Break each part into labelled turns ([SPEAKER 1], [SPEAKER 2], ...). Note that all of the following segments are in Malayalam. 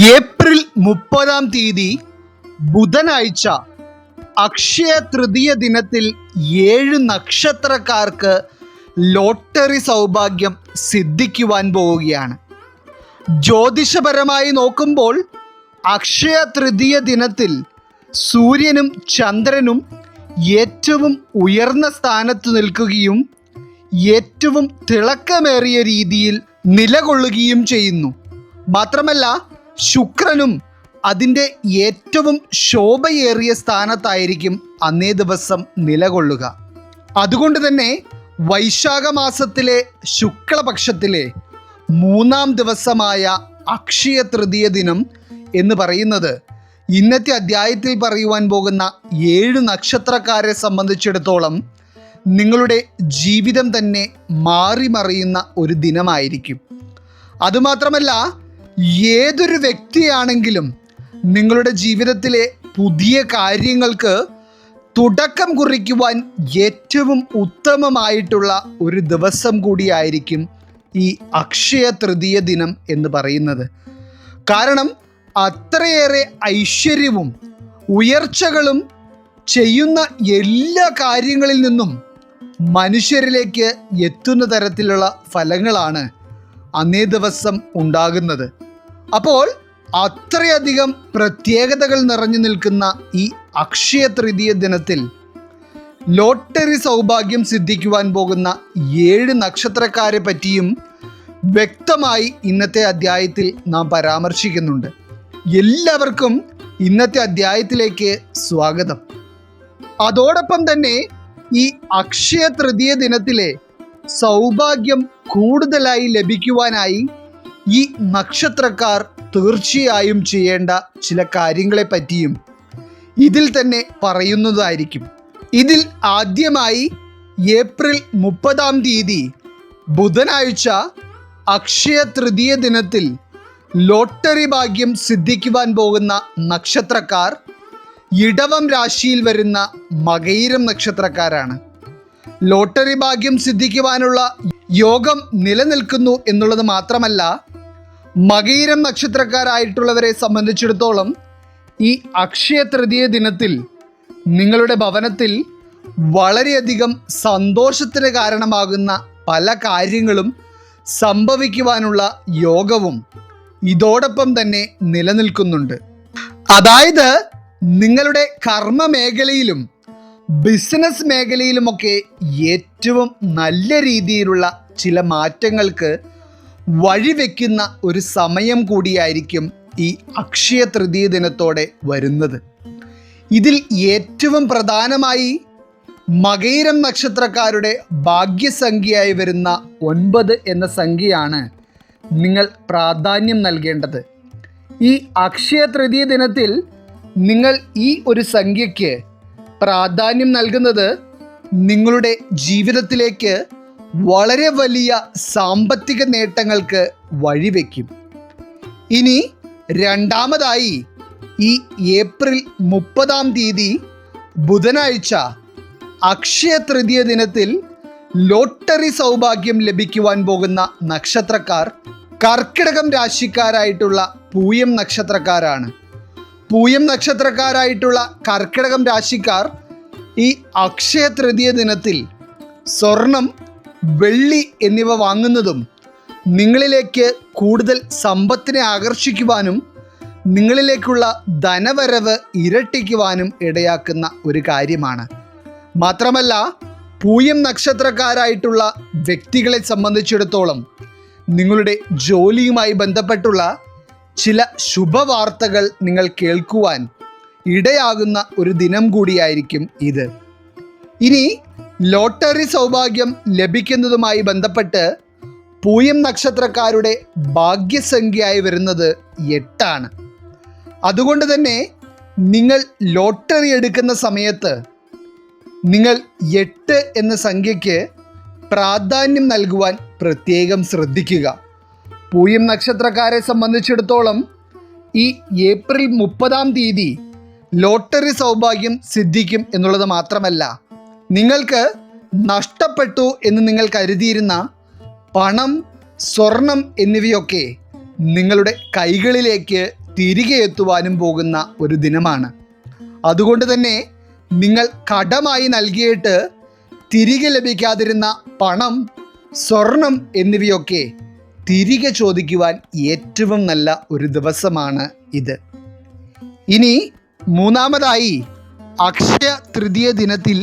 [SPEAKER 1] ഏപ്രിൽ 30 ബുധനാഴ്ച അക്ഷയ തൃതീയ ദിനത്തിൽ 7 നക്ഷത്രക്കാർക്ക് ലോട്ടറി സൗഭാഗ്യം സിദ്ധിക്കുവാൻ പോവുകയാണ്. ജ്യോതിഷപരമായി നോക്കുമ്പോൾ അക്ഷയ തൃതീയ ദിനത്തിൽ സൂര്യനും ചന്ദ്രനും ഏറ്റവും ഉയർന്ന സ്ഥാനത്ത് നിൽക്കുകയും ഏറ്റവും തിളക്കമേറിയ രീതിയിൽ നിലകൊള്ളുകയും ചെയ്യുന്നു. മാത്രമല്ല ശുക്രനും അതിൻ്റെ ഏറ്റവും ശോഭയേറിയ സ്ഥാനത്തായിരിക്കും അന്നേ ദിവസം നിലകൊള്ളുക. അതുകൊണ്ട് തന്നെ വൈശാഖ മാസത്തിലെ ശുക്ലപക്ഷത്തിലെ 3-ാം ദിവസമായ അക്ഷയ തൃതീയ ദിനം എന്ന് പറയുന്നത് ഇന്നത്തെ അധ്യായത്തിൽ പറയുവാൻ പോകുന്ന 7 നക്ഷത്രക്കാരെ സംബന്ധിച്ചിടത്തോളം നിങ്ങളുടെ ജീവിതം തന്നെ മാറിമറിയുന്ന ഒരു ദിനമായിരിക്കും. അതുമാത്രമല്ല ഏതൊരു വ്യക്തിയാണെങ്കിലും നിങ്ങളുടെ ജീവിതത്തിലെ പുതിയ കാര്യങ്ങൾക്ക് തുടക്കം കുറിക്കുവാൻ ഏറ്റവും ഉത്തമമായിട്ടുള്ള ഒരു ദിവസം കൂടിയായിരിക്കും ഈ അക്ഷയ തൃതീയ ദിനം എന്ന് പറയുന്നത്. കാരണം അത്രയേറെ ഐശ്വര്യവും ഉയർച്ചകളും ചെയ്യുന്ന എല്ലാ കാര്യങ്ങളിൽ നിന്നും മനുഷ്യരിലേക്ക് എത്തുന്ന തരത്തിലുള്ള ഫലങ്ങളാണ് അന്നേ ദിവസം ഉണ്ടാകുന്നത്. അപ്പോൾ അത്രയധികം പ്രത്യേകതകൾ നിറഞ്ഞു നിൽക്കുന്ന ഈ അക്ഷയ തൃതീയ ദിനത്തിൽ ലോട്ടറി സൗഭാഗ്യം സിദ്ധിക്കുവാൻ പോകുന്ന 7 നക്ഷത്രക്കാരെ പറ്റിയും വ്യക്തമായി ഇന്നത്തെ അധ്യായത്തിൽ നാം പരാമർശിക്കുന്നുണ്ട്. എല്ലാവർക്കും ഇന്നത്തെ അധ്യായത്തിലേക്ക് സ്വാഗതം. അതോടൊപ്പം തന്നെ ഈ അക്ഷയ തൃതീയ ദിനത്തിലെ സൗഭാഗ്യം കൂടുതലായി ലഭിക്കുവാനായി ഈ നക്ഷത്രക്കാർ തീർച്ചയായും ചെയ്യേണ്ട ചില കാര്യങ്ങളെ പറ്റിയും ഇതിൽ തന്നെ പറയുന്നതായിരിക്കും. ഇതിൽ ആദ്യമായി ഏപ്രിൽ 30 ബുധനാഴ്ച അക്ഷയ തൃതീയ ദിനത്തിൽ ലോട്ടറി ഭാഗ്യം സിദ്ധിക്കുവാൻ പോകുന്ന നക്ഷത്രക്കാർ ഇടവം രാശിയിൽ വരുന്ന മകയിരം നക്ഷത്രക്കാരാണ്. ലോട്ടറി ഭാഗ്യം സിദ്ധിക്കുവാനുള്ള യോഗം നിലനിൽക്കുന്നു എന്നുള്ളത് മാത്രമല്ല, മകയിരം നക്ഷത്രക്കാരായിട്ടുള്ളവരെ സംബന്ധിച്ചിടത്തോളം ഈ അക്ഷയ തൃതീയ ദിനത്തിൽ നിങ്ങളുടെ ഭവനത്തിൽ വളരെയധികം സന്തോഷത്തിന് കാരണമാകുന്ന പല കാര്യങ്ങളും സംഭവിക്കുവാനുള്ള യോഗവും ഇതോടൊപ്പം തന്നെ നിലനിൽക്കുന്നുണ്ട്. അതായത് നിങ്ങളുടെ കർമ്മ മേഖലയിലും ബിസിനസ് മേഖലയിലുമൊക്കെ ഏറ്റവും നല്ല രീതിയിലുള്ള ചില മാറ്റങ്ങൾക്ക് വഴിവെക്കുന്ന ഒരു സമയം കൂടിയായിരിക്കും ഈ അക്ഷയ തൃതീയ ദിനത്തോടെ വരുന്നത്. ഇതിൽ ഏറ്റവും പ്രധാനമായി മകയിരം നക്ഷത്രക്കാരുടെ ഭാഗ്യസംഖ്യയായി വരുന്ന 9 എന്ന സംഖ്യയാണ് നിങ്ങൾ പ്രാധാന്യം നൽകേണ്ടത്. ഈ അക്ഷയ തൃതീയ ദിനത്തിൽ നിങ്ങൾ ഈ ഒരു സംഖ്യയ്ക്ക് പ്രാധാന്യം നൽകുന്നത് നിങ്ങളുടെ ജീവിതത്തിലേക്ക് വളരെ വലിയ സാമ്പത്തിക നേട്ടങ്ങൾക്ക് വഴിവെക്കും. ഇനി രണ്ടാമതായി ഈ ഏപ്രിൽ 30 ബുധനാഴ്ച അക്ഷയ തൃതീയ ദിനത്തിൽ ലോട്ടറി സൗഭാഗ്യം ലഭിക്കുവാൻ പോകുന്ന നക്ഷത്രക്കാർ കർക്കിടകം രാശിക്കാരായിട്ടുള്ള പൂയം നക്ഷത്രക്കാരാണ്. പൂയം നക്ഷത്രക്കാരായിട്ടുള്ള കർക്കിടകം രാശിക്കാർ ഈ അക്ഷയ തൃതീയ ദിനത്തിൽ സ്വർണം, വെള്ളി എന്നിവ വാങ്ങുന്നതും നിങ്ങളിലേക്ക് കൂടുതൽ സമ്പത്തിനെ ആകർഷിക്കുവാനും നിങ്ങളിലേക്കുള്ള ധനവരവ് ഇരട്ടിക്കുവാനും ഇടയാക്കുന്ന ഒരു കാര്യമാണ്. മാത്രമല്ല പൂയം നക്ഷത്രക്കാരായിട്ടുള്ള വ്യക്തികളെ സംബന്ധിച്ചിടത്തോളം നിങ്ങളുടെ ജോലിയുമായി ബന്ധപ്പെട്ടുള്ള ചില ശുഭവാർത്തകൾ നിങ്ങൾ കേൾക്കുവാൻ ഇടയാകുന്ന ഒരു ദിനം കൂടിയായിരിക്കും ഇത്. ഇനി ലോട്ടറി സൗഭാഗ്യം ലഭിക്കുന്നതുമായി ബന്ധപ്പെട്ട് പൂയം നക്ഷത്രക്കാരുടെ ഭാഗ്യസംഖ്യയായി വരുന്നത് 8 അതുകൊണ്ട് തന്നെ നിങ്ങൾ ലോട്ടറി എടുക്കുന്ന സമയത്ത് നിങ്ങൾ 8 എന്ന സംഖ്യയ്ക്ക് പ്രാധാന്യം നൽകുവാൻ പ്രത്യേകം ശ്രദ്ധിക്കുക. പൂയം നക്ഷത്രക്കാരെ സംബന്ധിച്ചിടത്തോളം ഈ ഏപ്രിൽ 30 ലോട്ടറി സൗഭാഗ്യം സിദ്ധിക്കും എന്നുള്ളത് മാത്രമല്ല, നിങ്ങൾക്ക് നഷ്ടപ്പെട്ടു എന്ന് നിങ്ങൾ കരുതിയിരുന്ന പണം, സ്വർണം എന്നിവയൊക്കെ നിങ്ങളുടെ കൈകളിലേക്ക് തിരികെ എത്തുവാനും പോകുന്ന ഒരു ദിനമാണ്. അതുകൊണ്ട് തന്നെ നിങ്ങൾ കടമായി നൽകിയിട്ട് തിരികെ ലഭിക്കാതിരുന്ന പണം, സ്വർണം എന്നിവയൊക്കെ തിരികെ ചോദിക്കുവാൻ ഏറ്റവും നല്ല ഒരു ദിവസമാണ് ഇത്. ഇനി മൂന്നാമതായി, അക്ഷയ തൃതീയ ദിനത്തിൽ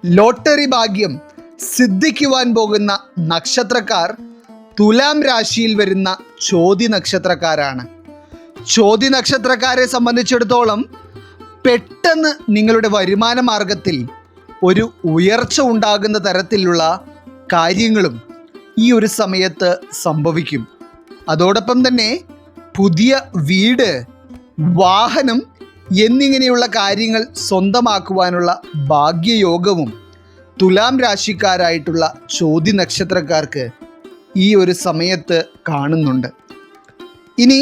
[SPEAKER 1] ലോട്ടറി ഭാഗ്യം സിദ്ധിക്കുവാൻ പോകുന്ന നക്ഷത്രക്കാർ തുലാം രാശിയിൽ വരുന്ന ചോതി നക്ഷത്രക്കാരാണ്. ചോതി നക്ഷത്രക്കാരെ സംബന്ധിച്ചിടത്തോളം പെട്ടെന്ന് നിങ്ങളുടെ വരുമാന മാർഗത്തിൽ ഒരു ഉയർച്ച ഉണ്ടാകുന്ന തരത്തിലുള്ള കാര്യങ്ങളും ഈ ഒരു സമയത്ത് സംഭവിക്കും. അതോടൊപ്പം തന്നെ പുതിയ വീട്, വാഹനം എന്നിങ്ങനെയുള്ള കാര്യങ്ങൾ സ്വന്തമാക്കുവാനുള്ള ഭാഗ്യയോഗവും തുലാം രാശിക്കാരായിട്ടുള്ള ചോതി നക്ഷത്രക്കാർക്ക് ഈ ഒരു സമയത്ത് കാണുന്നുണ്ട്. ഇനി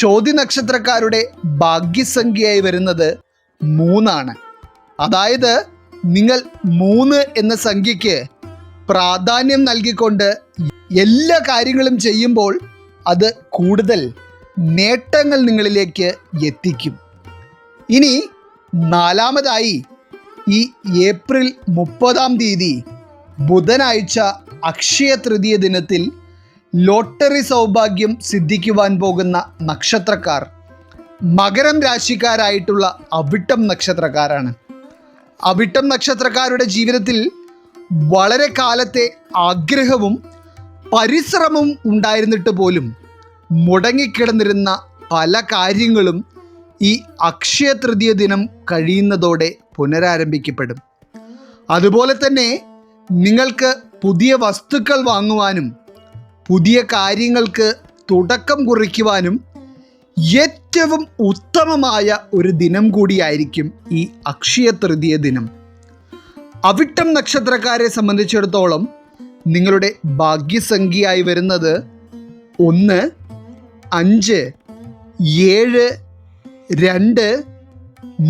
[SPEAKER 1] ചോതി നക്ഷത്രക്കാരുടെ ഭാഗ്യസംഖ്യയായി വരുന്നത് 3 അതായത് നിങ്ങൾ 3 എന്ന സംഖ്യയ്ക്ക് പ്രാധാന്യം നൽകിക്കൊണ്ട് എല്ലാ കാര്യങ്ങളും ചെയ്യുമ്പോൾ അത് കൂടുതൽ നേട്ടങ്ങൾ നിങ്ങളിലേക്ക് എത്തിക്കും. ഇനി നാലാമതായി, ഈ ഏപ്രിൽ 30 ബുധനാഴ്ച അക്ഷയ തൃതീയ ദിനത്തിൽ ലോട്ടറി സൗഭാഗ്യം സിദ്ധിക്കുവാൻ പോകുന്ന നക്ഷത്രക്കാർ മകരം രാശിക്കാരായിട്ടുള്ള അവിട്ടം നക്ഷത്രക്കാരാണ്. അവിട്ടം നക്ഷത്രക്കാരുടെ ജീവിതത്തിൽ വളരെ കാലത്തെ ആഗ്രഹവും പരിശ്രമവും ഉണ്ടായിരുന്നിട്ട് പോലും മുടങ്ങിക്കിടന്നിരുന്ന പല കാര്യങ്ങളും ഈ അക്ഷയ തൃതീയ ദിനം കഴിയുന്നതോടെ പുനരാരംഭിക്കപ്പെടും. അതുപോലെ തന്നെ നിങ്ങൾക്ക് പുതിയ വസ്തുക്കൾ വാങ്ങുവാനും പുതിയ കാര്യങ്ങൾക്ക് തുടക്കം കുറിക്കുവാനും ഏറ്റവും ഉത്തമമായ ഒരു ദിനം കൂടിയായിരിക്കും ഈ അക്ഷയ തൃതീയ ദിനം. അവിട്ടം നക്ഷത്രക്കാരെ സംബന്ധിച്ചിടത്തോളം നിങ്ങളുടെ ഭാഗ്യസംഖ്യയായി വരുന്നത് 1, 5, 7, 2,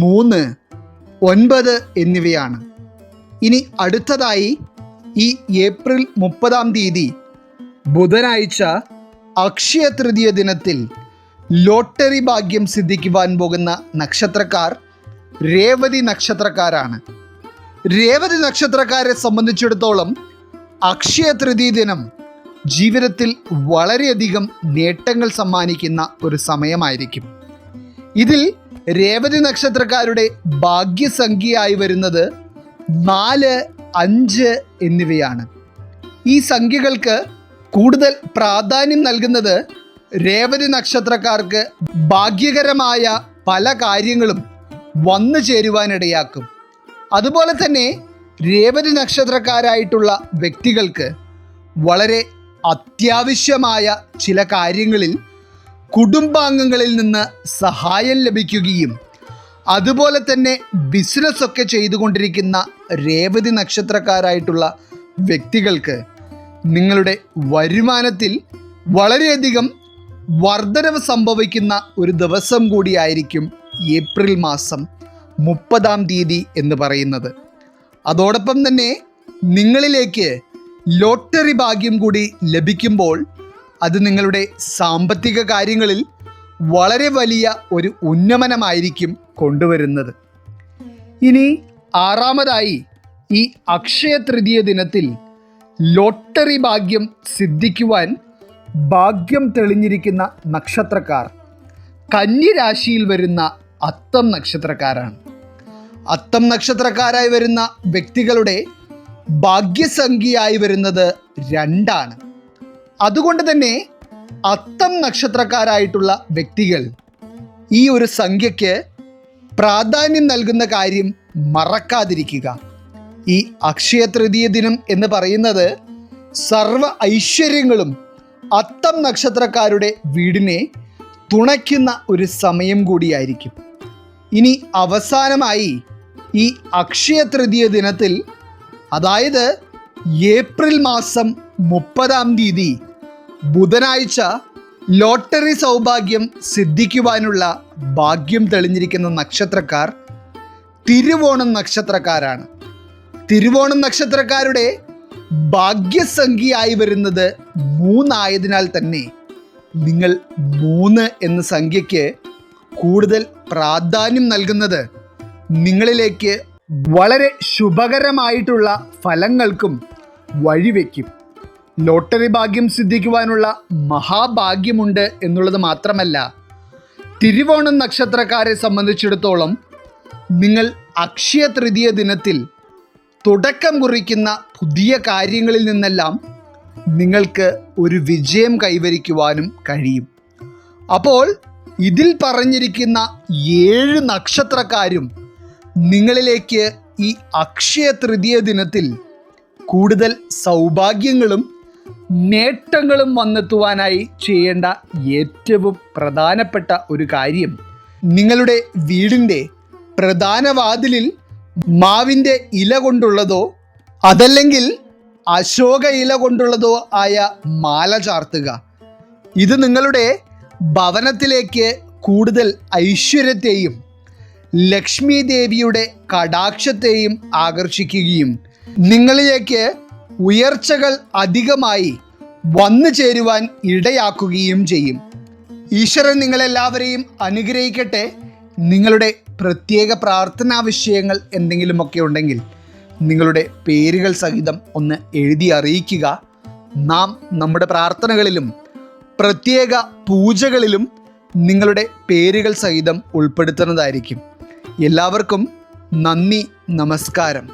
[SPEAKER 1] 3, 9 എന്നിവയാണ്. ഇനി അടുത്തതായി, ഈ ഏപ്രിൽ 30 ബുധനാഴ്ച അക്ഷയ തൃതീയ ദിനത്തിൽ ലോട്ടറി ഭാഗ്യം സിദ്ധിക്കുവാൻ പോകുന്ന നക്ഷത്രക്കാർ രേവതി നക്ഷത്രക്കാരാണ്. രേവതി നക്ഷത്രക്കാരെ സംബന്ധിച്ചിടത്തോളം അക്ഷയ തൃതീയ ദിനം ജീവിതത്തിൽ വളരെയധികം നേട്ടങ്ങൾ സമ്മാനിക്കുന്ന ഒരു സമയമായിരിക്കും. ഇതിൽ രേവതി നക്ഷത്രക്കാരുടെ ഭാഗ്യസംഖ്യയായി വരുന്നത് 4, 5 എന്നിവയാണ്. ഈ സംഖ്യകൾക്ക് കൂടുതൽ പ്രാധാന്യം നൽകുന്നത് രേവതി നക്ഷത്രക്കാർക്ക് ഭാഗ്യകരമായ പല കാര്യങ്ങളും വന്നു ചേരുവാനിടയാക്കും. അതുപോലെ തന്നെ രേവതി നക്ഷത്രക്കാരായിട്ടുള്ള വ്യക്തികൾക്ക് വളരെ അത്യാവശ്യമായ ചില കാര്യങ്ങളിൽ കുടുംബാംഗങ്ങളിൽ നിന്ന് സഹായം ലഭിക്കുകയും അതുപോലെ തന്നെ ബിസിനസ്സൊക്കെ ചെയ്തുകൊണ്ടിരിക്കുന്ന രേവതി നക്ഷത്രക്കാരായിട്ടുള്ള വ്യക്തികൾക്ക് നിങ്ങളുടെ വരുമാനത്തിൽ വളരെയധികം വർധനവ് സംഭവിക്കുന്ന ഒരു ദിവസം കൂടിയായിരിക്കും ഏപ്രിൽ മാസം 30 എന്ന് പറയുന്നത്. അതോടൊപ്പം തന്നെ നിങ്ങളിലേക്ക് ലോട്ടറി ഭാഗ്യം കൂടി ലഭിക്കുമ്പോൾ അത് നിങ്ങളുടെ സാമ്പത്തിക കാര്യങ്ങളിൽ വളരെ വലിയ ഒരു ഉന്നമനമായിരിക്കും കൊണ്ടുവരുന്നത്. ഇനി ആറാമതായി, ഈ അക്ഷയ തൃതീയ ദിനത്തിൽ ലോട്ടറി ഭാഗ്യം സിദ്ധിക്കുവാൻ ഭാഗ്യം തെളിഞ്ഞിരിക്കുന്ന നക്ഷത്രക്കാർ കന്നി രാശിയിൽ വരുന്ന അത്തം നക്ഷത്രക്കാരാണ്. അത്തം നക്ഷത്രക്കാരായി വരുന്ന വ്യക്തികളുടെ ഭാഗ്യസംഖ്യയായി വരുന്നത് 2. അതുകൊണ്ട് തന്നെ അത്തം നക്ഷത്രക്കാരായിട്ടുള്ള വ്യക്തികൾ ഈ ഒരു സംഖ്യയ്ക്ക് പ്രാധാന്യം നൽകുന്ന കാര്യം മറക്കാതിരിക്കുക. ഈ അക്ഷയ തൃതീയ ദിനം എന്ന് പറയുന്നത് സർവ ഐശ്വര്യങ്ങളും അത്തം നക്ഷത്രക്കാരുടെ വീടിനെ തുണയ്ക്കുന്ന ഒരു സമയം കൂടിയായിരിക്കും. ഇനി അവസാനമായി, ഈ അക്ഷയ തൃതീയ ദിനത്തിൽ, അതായത് ഏപ്രിൽ മാസം 30 ബുധനാഴ്ച ലോട്ടറി സൗഭാഗ്യം സിദ്ധിക്കുവാനുള്ള ഭാഗ്യം തെളിഞ്ഞിരിക്കുന്ന നക്ഷത്രക്കാർ തിരുവോണം നക്ഷത്രക്കാരാണ്. തിരുവോണം നക്ഷത്രക്കാരുടെ ഭാഗ്യസംഖ്യയായി വരുന്നത് 3 ആയതിനാൽ തന്നെ നിങ്ങൾ 3 എന്ന സംഖ്യയ്ക്ക് കൂടുതൽ പ്രാധാന്യം നൽകുന്നത് നിങ്ങളിലേക്ക് വളരെ ശുഭകരമായിട്ടുള്ള ഫലങ്ങൾക്കും വഴിവെക്കും. ലോട്ടറി ഭാഗ്യം സിദ്ധിക്കുവാനുള്ള മഹാഭാഗ്യമുണ്ട് എന്നുള്ളത് മാത്രമല്ല, തിരുവോണം നക്ഷത്രക്കാരെ സംബന്ധിച്ചിടത്തോളം നിങ്ങൾ അക്ഷയ തൃതീയ ദിനത്തിൽ തുടക്കം കുറിക്കുന്ന പുതിയ കാര്യങ്ങളിൽ നിന്നെല്ലാം നിങ്ങൾക്ക് ഒരു വിജയം കൈവരിക്കുവാനും കഴിയും. അപ്പോൾ ഇതിൽ പറഞ്ഞിരിക്കുന്ന 7 നക്ഷത്രക്കാരും നിങ്ങളിലേക്ക് ഈ അക്ഷയ തൃതീയ ദിനത്തിൽ കൂടുതൽ സൗഭാഗ്യങ്ങളും നേട്ടങ്ങളും വന്നെത്തുവാനായി ചെയ്യേണ്ട ഏറ്റവും പ്രധാനപ്പെട്ട ഒരു കാര്യം, നിങ്ങളുടെ വീടിൻ്റെ പ്രധാന വാതിലിൽ മാവിൻ്റെ ഇല കൊണ്ടുള്ളതോ അതല്ലെങ്കിൽ അശോക ഇല കൊണ്ടുള്ളതോ ആയ മാല ചാർത്തുക. ഇത് നിങ്ങളുടെ ഭവനത്തിലേക്ക് കൂടുതൽ ഐശ്വര്യത്തെയും ലക്ഷ്മി ദേവിയുടെ കടാക്ഷത്തെയും ആകർഷിക്കുകയും നിങ്ങളിലേക്ക് ഉയർച്ചകൾ അധികമായി വന്നു ചേരുവാൻ ഇടയാക്കുകയും ചെയ്യും. ഈശ്വരൻ നിങ്ങളെല്ലാവരെയും അനുഗ്രഹിക്കട്ടെ. നിങ്ങളുടെ പ്രത്യേക പ്രാർത്ഥനാ വിഷയങ്ങൾ എന്തെങ്കിലുമൊക്കെ ഉണ്ടെങ്കിൽ നിങ്ങളുടെ പേരുകൾ സഹിതം ഒന്ന് എഴുതി അറിയിക്കുക. നാം നമ്മുടെ പ്രാർത്ഥനകളിലും പ്രത്യേക പൂജകളിലും നിങ്ങളുടെ പേരുകൾ സഹിതം ഉൾപ്പെടുത്തുന്നതായിരിക്കും. എല്ലാവർക്കും നന്ദി, നമസ്കാരം.